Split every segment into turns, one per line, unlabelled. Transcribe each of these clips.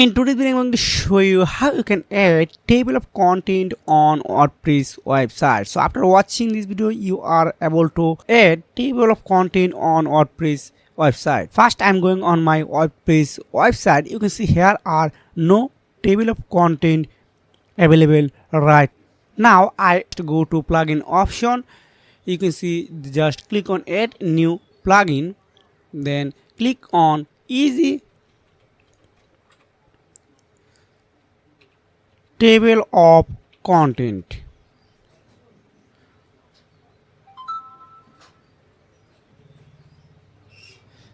In today's video, I'm going to show you how you can add table of content on WordPress website. So after watching this video, you are able to add table of content on WordPress website. First, I'm going on my WordPress website. You can see here are no table of content available right now. I have to go to plugin option. You can see just click on add new plugin, then click on easy table of content.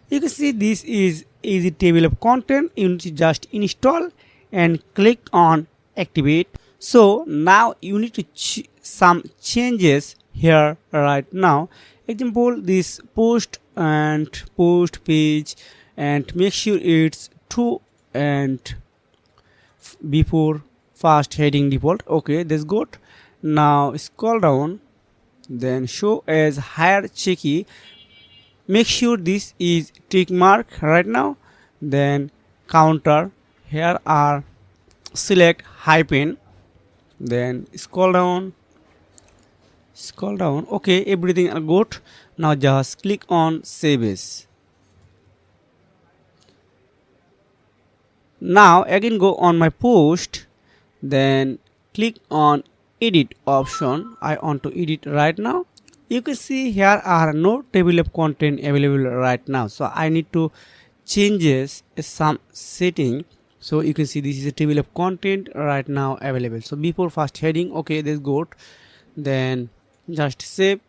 You can see this is easy table of content. You need to just install and click on activate. So now you need to some changes here right now. Example, this post and post page, and make sure it's 2 and before first heading default. Okay, that's good. Now scroll down, then show as hierarchy. Make sure this is tick mark right now. Then counter, here are select hyphen, then scroll down. Okay, everything are good. Now just click on save as. Now again go on my post, then click on edit option. I want to edit right now. You can see here are no table of content available right now, so I need to changes some setting. So you can see this is a table of content right now available. So before first heading, okay, that's good. Then just save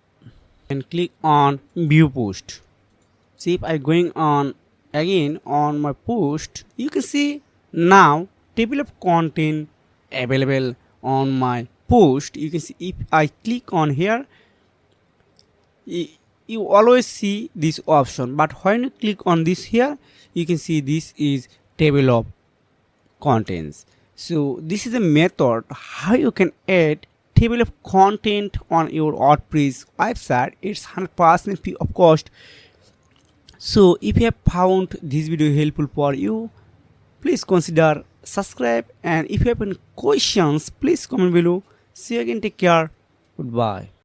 and click on view post. See, if I going on again on my post, you can see now table of content available on my post. You can see if I click on here, you always see this option, but when you click on this here, you can see this is table of contents. So this is a method how you can add table of content on your WordPress website. It's 100% free of cost. So if you have found this video helpful for you, please consider subscribe, and if you have any questions, please comment below. See you again, take care, goodbye.